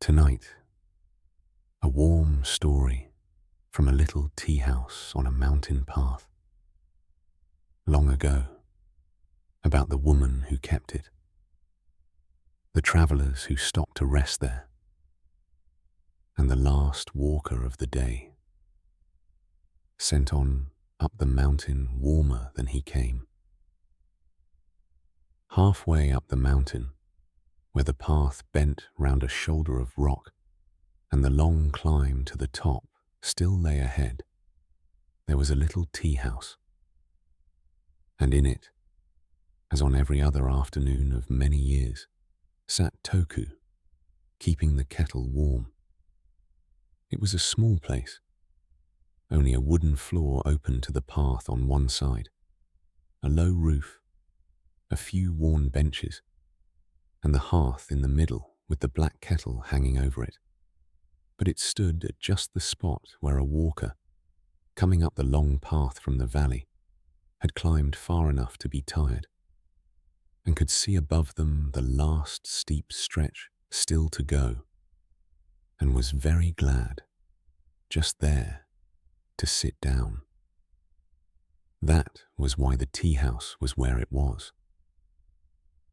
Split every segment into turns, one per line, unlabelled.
Tonight, a warm story from a little tea house on a mountain path. Long ago, about the woman who kept it, the travellers who stopped to rest there, and the last walker of the day, sent on up the mountain warmer than he came. Halfway up the mountain, where the path bent round a shoulder of rock and the long climb to the top still lay ahead, there was a little tea house. And in it, as on every other afternoon of many years, sat Toku, keeping the kettle warm. It was a small place, only a wooden floor open to the path on one side, a low roof, a few worn benches, and the hearth in the middle with the black kettle hanging over it. But it stood at just the spot where a walker, coming up the long path from the valley, had climbed far enough to be tired, and could see above them the last steep stretch still to go, and was very glad, just there, to sit down. That was why the tea house was where it was.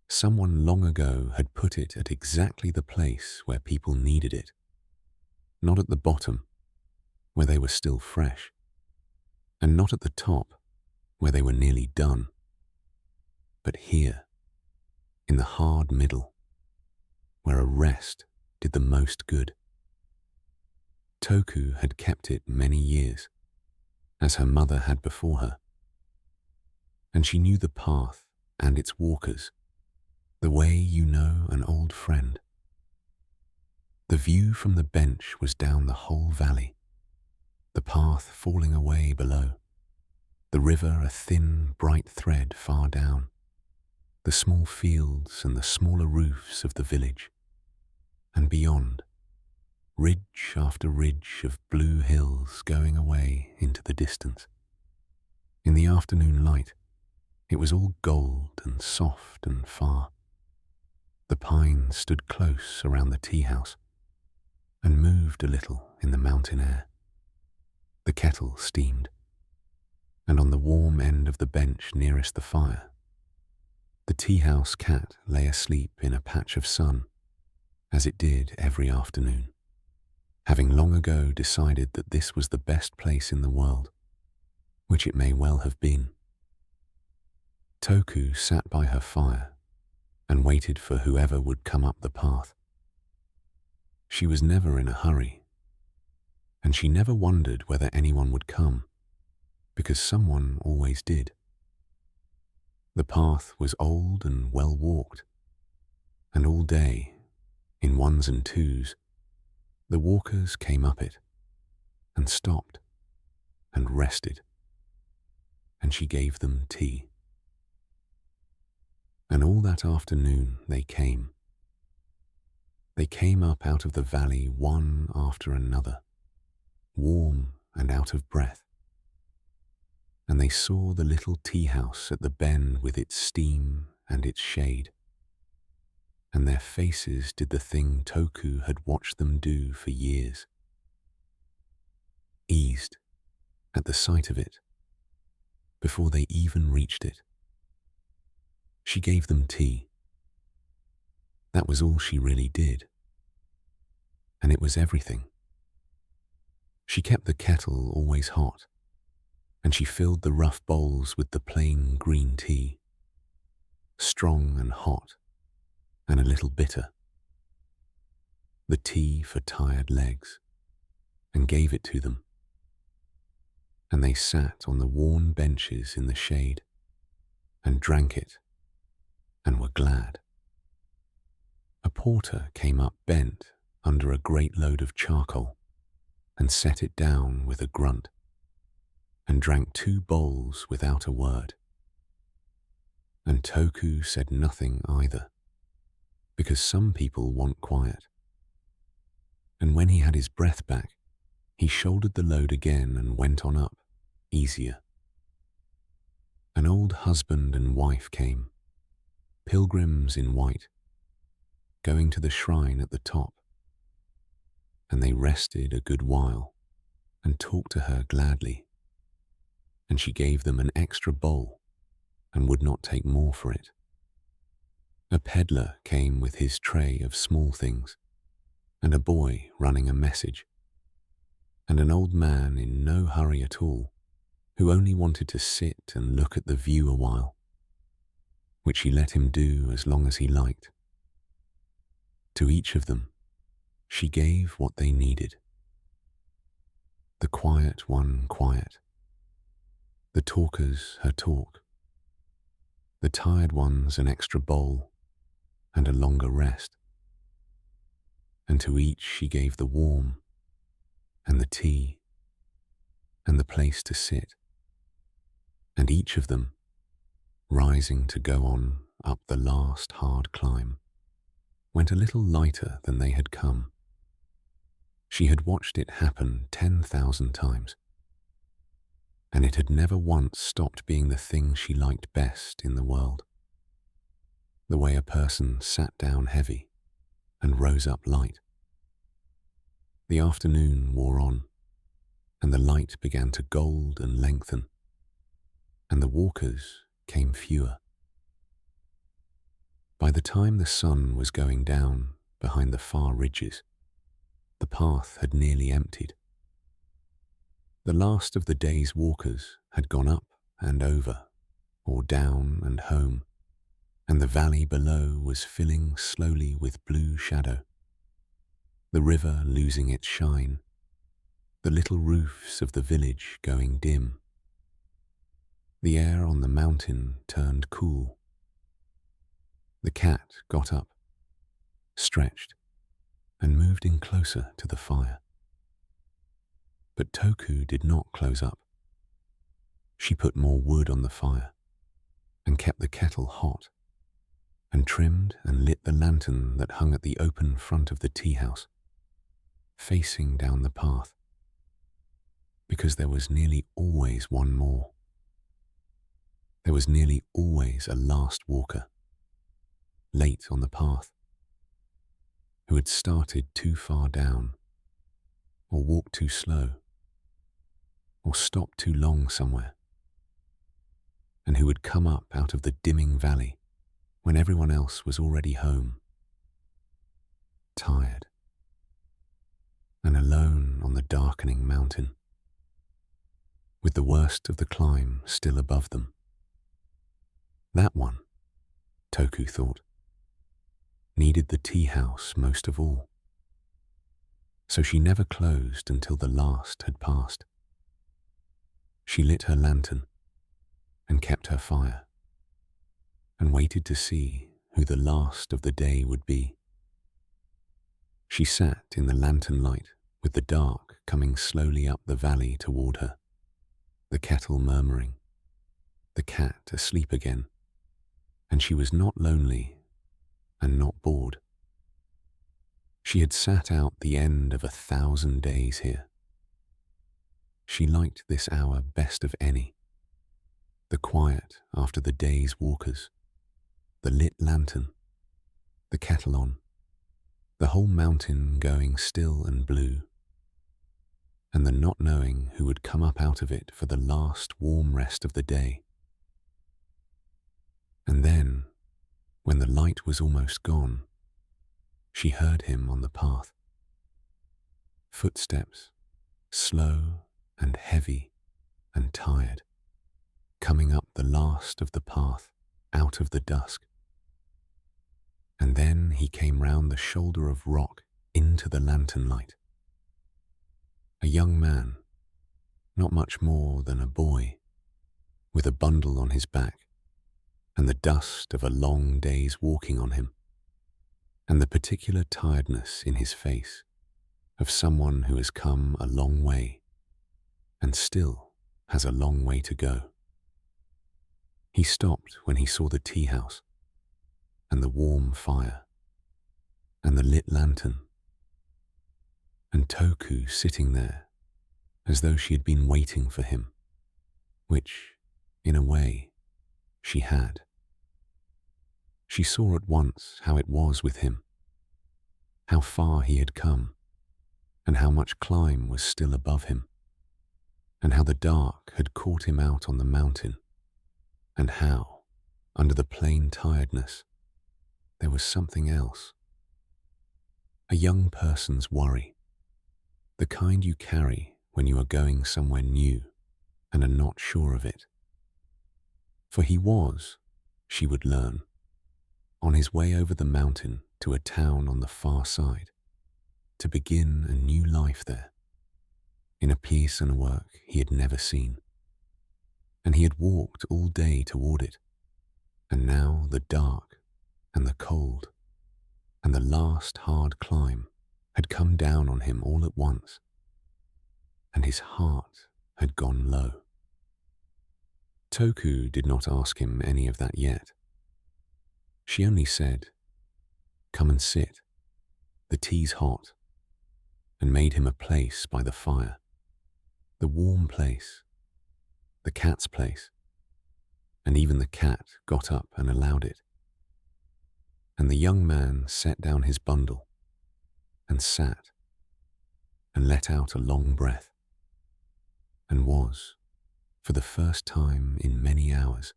Someone long ago had put it at exactly the place where people needed it, not at the bottom, where they were still fresh, and not at the top, where they were nearly done, but here, in the hard middle, where a rest did the most good. Toku had kept it many years, as her mother had before her, and she knew the path and its walkers, the way you know an old friend. The view from the bench was down the whole valley, the path falling away below, the river a thin, bright thread far down, the small fields and the smaller roofs of the village, and beyond, ridge after ridge of blue hills going away into the distance. In the afternoon light, it was all gold and soft and far. The pines stood close around the tea house and moved a little in the mountain air. The kettle steamed, and on the warm end of the bench nearest the fire, the tea house cat lay asleep in a patch of sun, as it did every afternoon, having long ago decided that this was the best place in the world, which it may well have been. Toku sat by her fire and waited for whoever would come up the path. She was never in a hurry, and she never wondered whether anyone would come, because someone always did. The path was old and well walked, and all day, in ones and twos, the walkers came up it, and stopped, and rested, and she gave them tea. And all that afternoon they came. They came up out of the valley one after another, warm and out of breath. And they saw the little tea house at the bend with its steam and its shade. And their faces did the thing Toku had watched them do for years. Eased at the sight of it, before they even reached it. She gave them tea. That was all she really did. And it was everything. She kept the kettle always hot, and she filled the rough bowls with the plain green tea, strong and hot, and a little bitter. The tea for tired legs, and gave it to them. And they sat on the worn benches in the shade, and drank it, and were glad. A porter came up bent under a great load of charcoal, and set it down with a grunt, and drank 2 bowls without a word. And Toku said nothing either, because some people want quiet. And when he had his breath back, he shouldered the load again and went on up, easier. An old husband and wife came, pilgrims in white, going to the shrine at the top, and they rested a good while and talked to her gladly, and she gave them an extra bowl and would not take more for it. A peddler came with his tray of small things, and a boy running a message, and an old man in no hurry at all, who only wanted to sit and look at the view a while, which she let him do as long as he liked. To each of them, she gave what they needed. The quiet one quiet, the talkers her talk, the tired ones an extra bowl and a longer rest. And to each she gave the warm and the tea and the place to sit, and each of them, rising to go on up the last hard climb, went a little lighter than they had come. She had watched it happen 10,000 times, and it had never once stopped being the thing she liked best in the world. The way a person sat down heavy and rose up light. The afternoon wore on, and the light began to gold and lengthen, and the walkers came fewer. By the time the sun was going down behind the far ridges, the path had nearly emptied. The last of the day's walkers had gone up and over, or down and home, and the valley below was filling slowly with blue shadow, the river losing its shine, the little roofs of the village going dim. The air on the mountain turned cool. The cat got up, stretched, and moved in closer to the fire. But Toku did not close up. She put more wood on the fire, and kept the kettle hot, and trimmed and lit the lantern that hung at the open front of the tea house, facing down the path, because there was nearly always one more. There was nearly always a last walker, late on the path, who had started too far down, or walked too slow, or stopped too long somewhere, and who had come up out of the dimming valley when everyone else was already home, tired, and alone on the darkening mountain, with the worst of the climb still above them. That one, Toku thought, needed the tea house most of all. So she never closed until the last had passed. She lit her lantern and kept her fire, and waited to see who the last of the day would be. She sat in the lantern light with the dark coming slowly up the valley toward her, the kettle murmuring, the cat asleep again, and she was not lonely and not bored. She had sat out the end of 1,000 days here. She liked this hour best of any, the quiet after the day's walkers, the lit lantern, the kettle on, the whole mountain going still and blue, and the not knowing who would come up out of it for the last warm rest of the day. And then, when the light was almost gone, she heard him on the path. Footsteps, slow and heavy and tired, coming up the last of the path out of the dusk. And then he came round the shoulder of rock into the lantern light. A young man, not much more than a boy, with a bundle on his back, and the dust of a long day's walking on him, and the particular tiredness in his face of someone who has come a long way and still has a long way to go. He stopped when he saw the tea house and the warm fire and the lit lantern, and Toku sitting there as though she had been waiting for him, which, in a way, she had. She saw at once how it was with him, how far he had come, and how much climb was still above him, and how the dark had caught him out on the mountain, and how, under the plain tiredness, there was something else. A young person's worry, the kind you carry when you are going somewhere new and are not sure of it. For he was, she would learn, on his way over the mountain to a town on the far side, to begin a new life there, in a place and work he had never seen. And he had walked all day toward it, and now the dark and the cold and the last hard climb had come down on him all at once, and his heart had gone low. Toku did not ask him any of that yet. She only said, "Come and sit, the tea's hot," and made him a place by the fire, the warm place, the cat's place, and even the cat got up and allowed it. And the young man set down his bundle and sat and let out a long breath, and was, for the first time in many hours,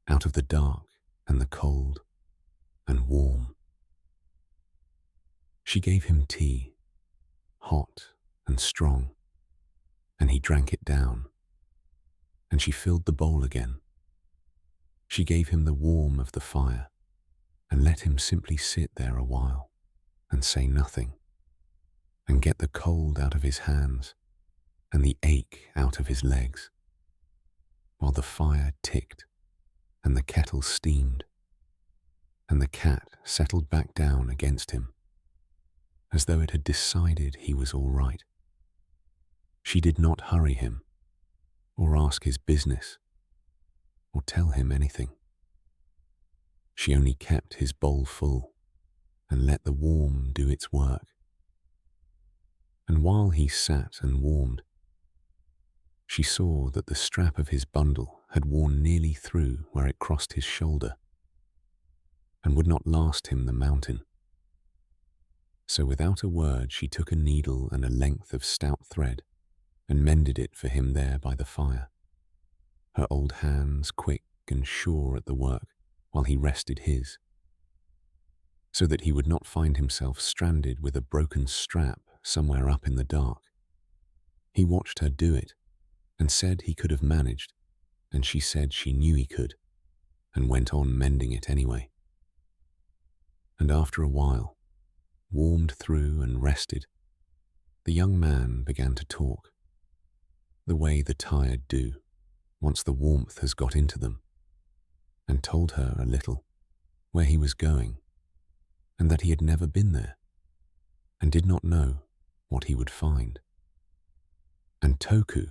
out of the dark and the cold and warm. She gave him tea, hot and strong, and he drank it down, and she filled the bowl again. She gave him the warmth of the fire and let him simply sit there a while and say nothing, and get the cold out of his hands and the ache out of his legs, while the fire ticked and the kettle steamed, and the cat settled back down against him, as though it had decided he was all right. She did not hurry him, or ask his business, or tell him anything. She only kept his bowl full and let the warm do its work. And while he sat and warmed, she saw that the strap of his bundle had worn nearly through where it crossed his shoulder, and would not last him the mountain. So without a word she took a needle and a length of stout thread and mended it for him there by the fire, her old hands quick and sure at the work while he rested his, so that he would not find himself stranded with a broken strap somewhere up in the dark. He watched her do it and said he could have managed, and she said she knew he could, and went on mending it anyway. And after a while, warmed through and rested, the young man began to talk, the way the tired do once the warmth has got into them, and told her a little where he was going, and that he had never been there, and did not know what he would find. And Toku,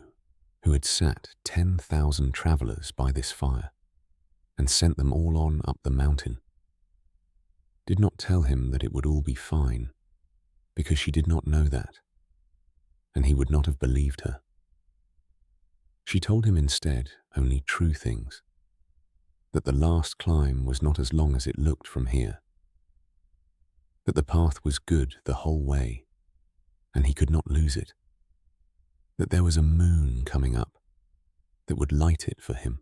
who had sat 10,000 travellers by this fire, and sent them all on up the mountain, did not tell him that it would all be fine, because she did not know that, and he would not have believed her. She told him instead only true things, that the last climb was not as long as it looked from here, that the path was good the whole way, and he could not lose it, that there was a moon coming up that would light it for him,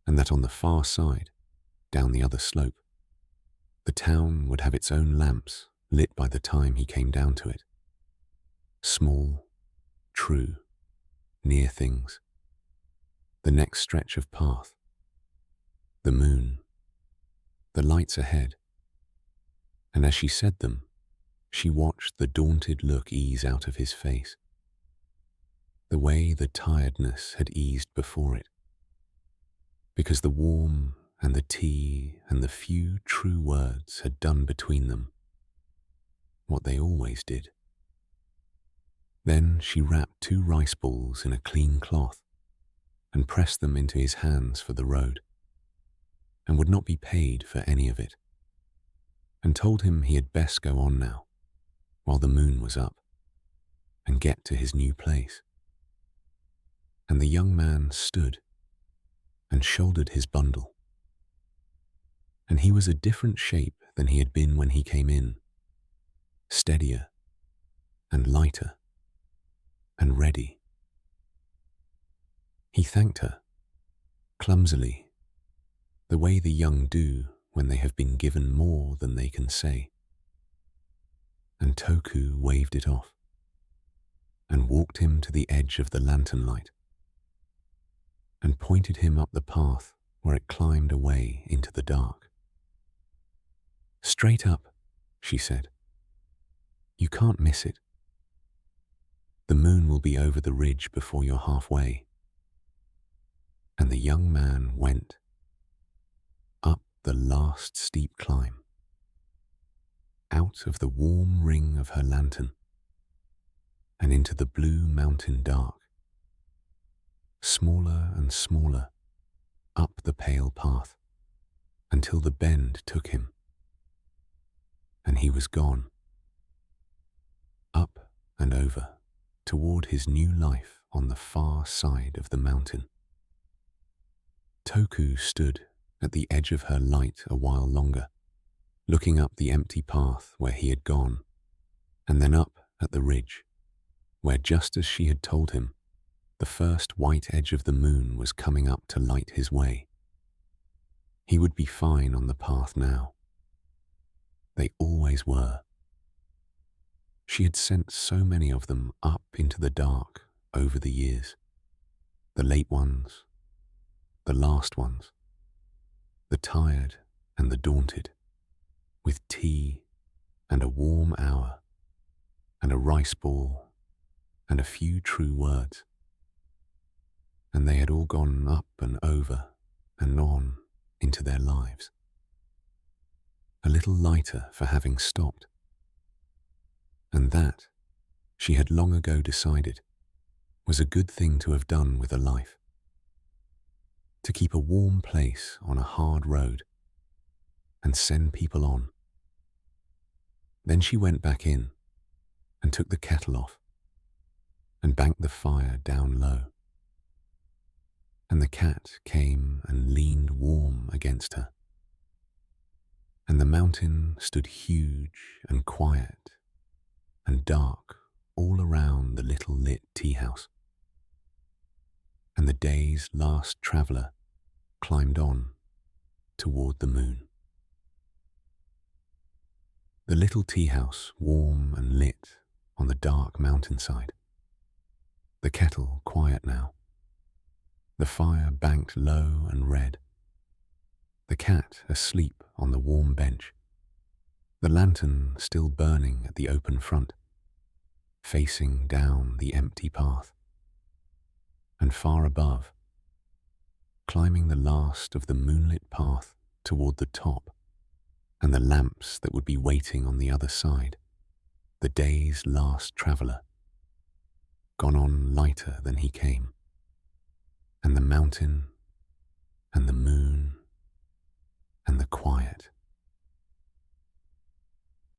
and that on the far side, down the other slope, the town would have its own lamps lit by the time he came down to it. Small, true, near things, the next stretch of path, the moon, the lights ahead. And as she said them, she watched the daunted look ease out of his face, the way the tiredness had eased before it, because the warm and the tea and the few true words had done between them what they always did. Then she wrapped 2 rice balls in a clean cloth and pressed them into his hands for the road, and would not be paid for any of it, and told him he had best go on now, while the moon was up, and get to his new place. And the young man stood and shouldered his bundle, and he was a different shape than he had been when he came in, steadier, and lighter and ready. He thanked her, clumsily, the way the young do when they have been given more than they can say. And Toku waved it off and walked him to the edge of the lantern light and pointed him up the path where it climbed away into the dark. "Straight up," she said. "You can't miss it. The moon will be over the ridge before you're halfway." And the young man went up the last steep climb, out of the warm ring of her lantern, and into the blue mountain dark, smaller and smaller, up the pale path, until the bend took him, and he was gone, up and over, toward his new life on the far side of the mountain. Toku stood at the edge of her light a while longer, looking up the empty path where he had gone, and then up at the ridge, where, just as she had told him, the first white edge of the moon was coming up to light his way. He would be fine on the path now. They always were. She had sent so many of them up into the dark over the years. The late ones, the last ones, the tired and the daunted, with tea and a warm hour and a rice ball and a few true words. And they had all gone up and over and on into their lives, a little lighter for having stopped. And that, she had long ago decided, was a good thing to have done with a life. To keep a warm place on a hard road and send people on. Then she went back in and took the kettle off and banked the fire down low. And the cat came and leaned warm against her. And the mountain stood huge and quiet and dark all around the little lit tea house. And the day's last traveller climbed on toward the moon. The little tea house warm and lit on the dark mountainside. The kettle quiet now. The fire banked low and red. The cat asleep on the warm bench. The lantern still burning at the open front, facing down the empty path. And far above, climbing the last of the moonlit path toward the top, and the lamps that would be waiting on the other side, the day's last traveller, gone on lighter than he came, and the mountain and the moon